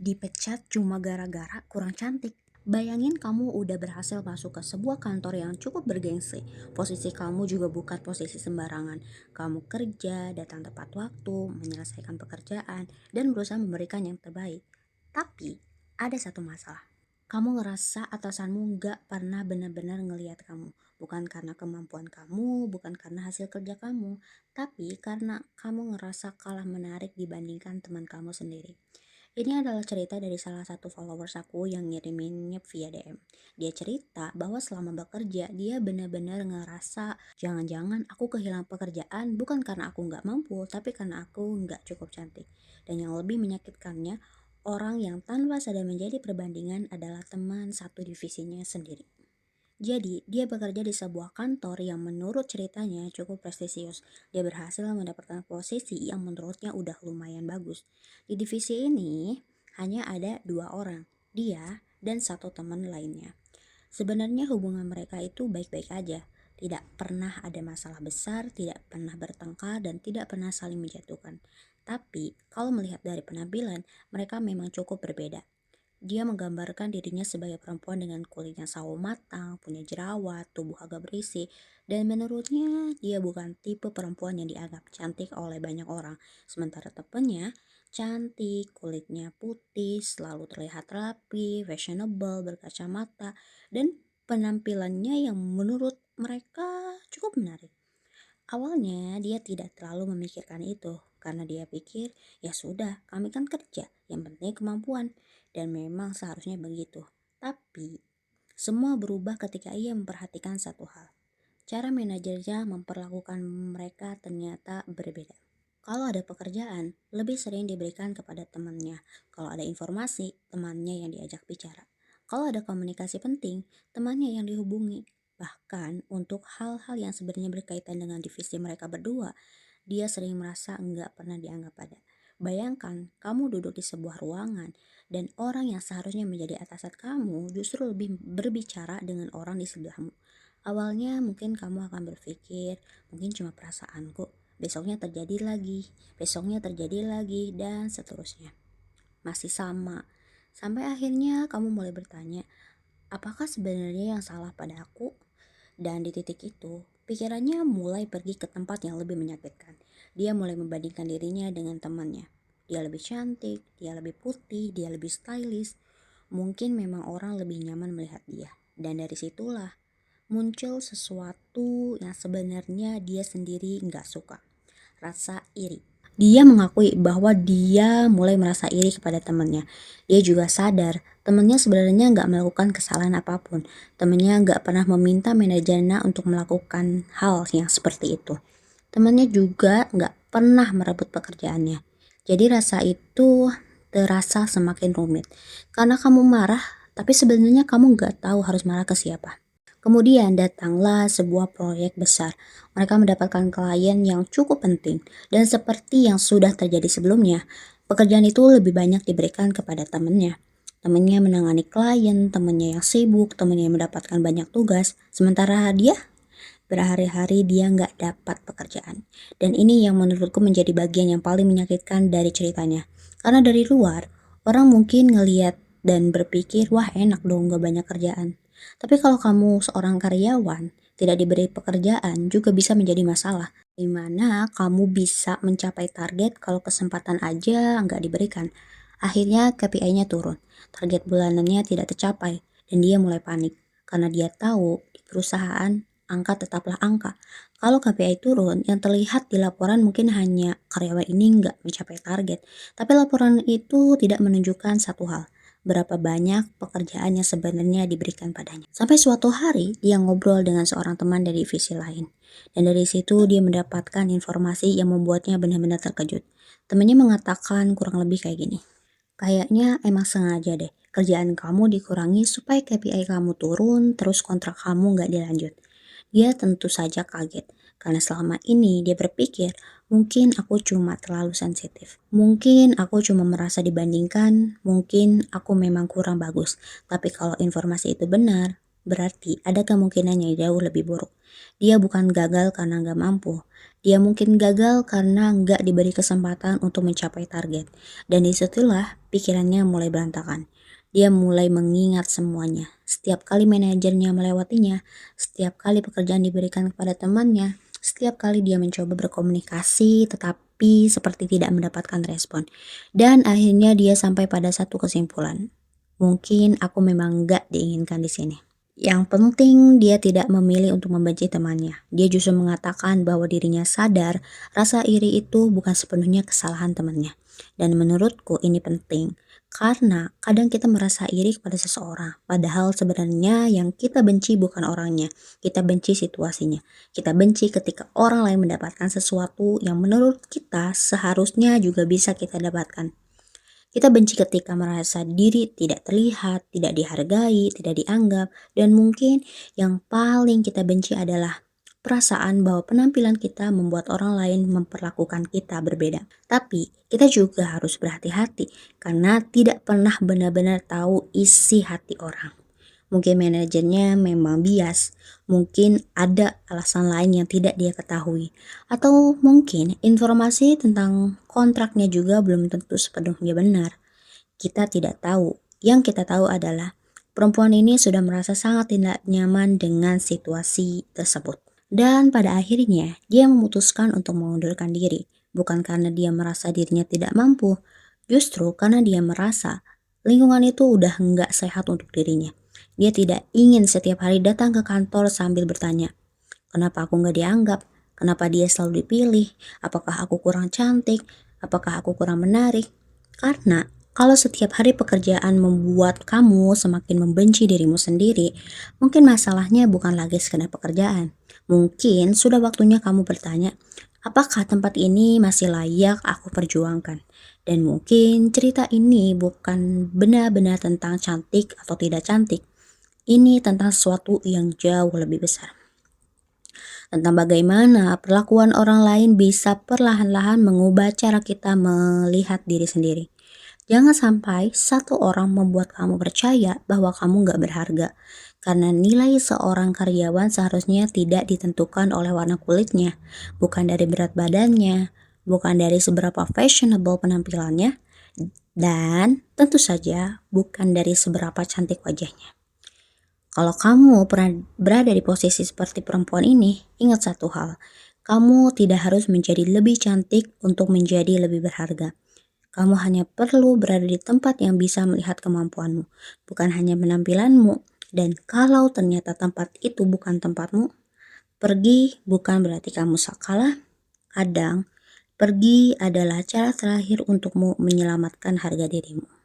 Dipecat cuma gara-gara kurang cantik. Bayangin kamu udah berhasil masuk ke sebuah kantor yang cukup bergengsi. Posisi kamu juga bukan posisi sembarangan. Kamu kerja, datang tepat waktu, menyelesaikan pekerjaan, dan berusaha memberikan yang terbaik. Tapi, ada satu masalah. Kamu ngerasa atasanmu gak pernah benar-benar ngelihat kamu. Bukan karena kemampuan kamu, bukan karena hasil kerja kamu, tapi karena kamu ngerasa kalah menarik dibandingkan teman kamu sendiri. Ini adalah cerita dari salah satu followers aku yang ngiriminnya via DM. Dia cerita bahwa selama bekerja dia benar-benar ngerasa jangan-jangan aku kehilangan pekerjaan bukan karena aku nggak mampu, tapi karena aku nggak cukup cantik. Dan yang lebih menyakitkannya, orang yang tanpa sadar menjadi perbandingan adalah teman satu divisinya sendiri. Jadi, dia bekerja di sebuah kantor yang menurut ceritanya cukup prestisius. Dia berhasil mendapatkan posisi yang menurutnya udah lumayan bagus. Di divisi ini, hanya ada dua orang, dia dan satu teman lainnya. Sebenarnya hubungan mereka itu baik-baik aja. Tidak pernah ada masalah besar, tidak pernah bertengkar, dan tidak pernah saling menjatuhkan. Tapi, kalau melihat dari penampilan, mereka memang cukup berbeda. Dia menggambarkan dirinya sebagai perempuan dengan kulit yang sawo matang, punya jerawat, tubuh agak berisi, dan menurutnya dia bukan tipe perempuan yang dianggap cantik oleh banyak orang. Sementara temannya cantik, kulitnya putih, selalu terlihat rapi, fashionable, berkacamata, dan penampilannya yang menurut mereka cukup menarik. Awalnya dia tidak terlalu memikirkan itu karena dia pikir ya sudah kami kan kerja yang penting kemampuan dan memang seharusnya begitu. Tapi semua berubah ketika ia memperhatikan satu hal. Cara manajernya memperlakukan mereka ternyata berbeda. Kalau ada pekerjaan, lebih sering diberikan kepada temannya. Kalau ada informasi, temannya yang diajak bicara. Kalau ada komunikasi penting, temannya yang dihubungi. Bahkan untuk hal-hal yang sebenarnya berkaitan dengan divisi mereka berdua, dia sering merasa enggak pernah dianggap ada. Bayangkan, kamu duduk di sebuah ruangan dan orang yang seharusnya menjadi atasan kamu justru lebih berbicara dengan orang di sebelahmu. Awalnya mungkin kamu akan berpikir, mungkin cuma perasaanku, besoknya terjadi lagi, dan seterusnya. Masih sama. Sampai akhirnya kamu mulai bertanya, apakah sebenarnya yang salah pada aku? Dan di titik itu, pikirannya mulai pergi ke tempat yang lebih menyakitkan. Dia mulai membandingkan dirinya dengan temannya. Dia lebih cantik, dia lebih putih, dia lebih stylish. Mungkin memang orang lebih nyaman melihat dia. Dan dari situlah muncul sesuatu yang sebenarnya dia sendiri nggak suka, rasa iri. Dia mengakui bahwa dia mulai merasa iri kepada temannya. Dia juga sadar temannya sebenarnya nggak melakukan kesalahan apapun. Temannya nggak pernah meminta manajernya untuk melakukan hal yang seperti itu. Temannya juga nggak pernah merebut pekerjaannya. Jadi rasa itu terasa semakin rumit. Karena kamu marah, tapi sebenarnya kamu nggak tahu harus marah ke siapa. Kemudian datanglah sebuah proyek besar. Mereka mendapatkan klien yang cukup penting. Dan seperti yang sudah terjadi sebelumnya, pekerjaan itu lebih banyak diberikan kepada temannya. Temannya menangani klien, temannya yang sibuk, temannya yang mendapatkan banyak tugas. Sementara dia berhari-hari dia nggak dapat pekerjaan. Dan ini yang menurutku menjadi bagian yang paling menyakitkan dari ceritanya. Karena dari luar, orang mungkin ngeliat dan berpikir, wah enak dong gak banyak kerjaan. Tapi kalau kamu seorang karyawan, tidak diberi pekerjaan juga bisa menjadi masalah. Di mana kamu bisa mencapai target kalau kesempatan aja nggak diberikan. Akhirnya KPI-nya turun, target bulanannya tidak tercapai, dan dia mulai panik. Karena dia tahu di perusahaan angka tetaplah angka. Kalau KPI turun, yang terlihat di laporan mungkin hanya karyawan ini nggak mencapai target. Tapi laporan itu tidak menunjukkan satu hal, berapa banyak pekerjaan yang sebenarnya diberikan padanya. Sampai suatu hari, dia ngobrol dengan seorang teman dari divisi lain. Dan dari situ dia mendapatkan informasi yang membuatnya benar-benar terkejut. Temannya mengatakan kurang lebih kayak gini. Kayaknya emang sengaja deh, kerjaan kamu dikurangi supaya KPI kamu turun, terus kontrak kamu nggak dilanjut. Dia tentu saja kaget, karena selama ini dia berpikir, mungkin aku cuma terlalu sensitif. Mungkin aku cuma merasa dibandingkan, mungkin aku memang kurang bagus. Tapi kalau informasi itu benar, berarti ada kemungkinan yang jauh lebih buruk. Dia bukan gagal karena nggak mampu. Dia mungkin gagal karena nggak diberi kesempatan untuk mencapai target. Dan disitulah pikirannya mulai berantakan. Dia mulai mengingat semuanya. Setiap kali manajernya melewatinya, setiap kali pekerjaan diberikan kepada temannya, setiap kali dia mencoba berkomunikasi tetapi seperti tidak mendapatkan respon. Dan akhirnya dia sampai pada satu kesimpulan. Mungkin aku memang gak diinginkan di sini. Yang penting dia tidak memilih untuk membenci temannya. Dia justru mengatakan bahwa dirinya sadar rasa iri itu bukan sepenuhnya kesalahan temannya. Dan menurutku ini penting. Karena kadang kita merasa iri kepada seseorang. Padahal sebenarnya yang kita benci bukan orangnya. Kita benci situasinya. Kita benci ketika orang lain mendapatkan sesuatu yang menurut kita seharusnya juga bisa kita dapatkan. Kita benci ketika merasa diri tidak terlihat, tidak dihargai, tidak dianggap, dan mungkin yang paling kita benci adalah perasaan bahwa penampilan kita membuat orang lain memperlakukan kita berbeda. Tapi kita juga harus berhati-hati karena tidak pernah benar-benar tahu isi hati orang. Mungkin manajernya memang bias, mungkin ada alasan lain yang tidak dia ketahui, atau mungkin informasi tentang kontraknya juga belum tentu sepenuhnya benar. Kita tidak tahu. Yang kita tahu adalah perempuan ini sudah merasa sangat tidak nyaman dengan situasi tersebut. Dan pada akhirnya dia memutuskan untuk mengundurkan diri. Bukan karena dia merasa dirinya tidak mampu, justru karena dia merasa lingkungan itu udah nggak sehat untuk dirinya. Dia tidak ingin setiap hari datang ke kantor sambil bertanya, kenapa aku nggak dianggap? Kenapa dia selalu dipilih? Apakah aku kurang cantik? Apakah aku kurang menarik? Karena kalau setiap hari pekerjaan membuat kamu semakin membenci dirimu sendiri, mungkin masalahnya bukan lagi sekedar pekerjaan. Mungkin sudah waktunya kamu bertanya, apakah tempat ini masih layak aku perjuangkan? Dan mungkin cerita ini bukan benar-benar tentang cantik atau tidak cantik. Ini tentang sesuatu yang jauh lebih besar. Tentang bagaimana perlakuan orang lain bisa perlahan-lahan mengubah cara kita melihat diri sendiri. Jangan sampai satu orang membuat kamu percaya bahwa kamu gak berharga. Karena nilai seorang karyawan seharusnya tidak ditentukan oleh warna kulitnya, bukan dari berat badannya, bukan dari seberapa fashionable penampilannya, dan tentu saja bukan dari seberapa cantik wajahnya. Kalau kamu pernah berada di posisi seperti perempuan ini, ingat satu hal, kamu tidak harus menjadi lebih cantik untuk menjadi lebih berharga. Kamu hanya perlu berada di tempat yang bisa melihat kemampuanmu, bukan hanya penampilanmu. Dan kalau ternyata tempat itu bukan tempatmu, pergi bukan berarti kamu kalah. Kadang, pergi adalah cara terakhir untukmu menyelamatkan harga dirimu.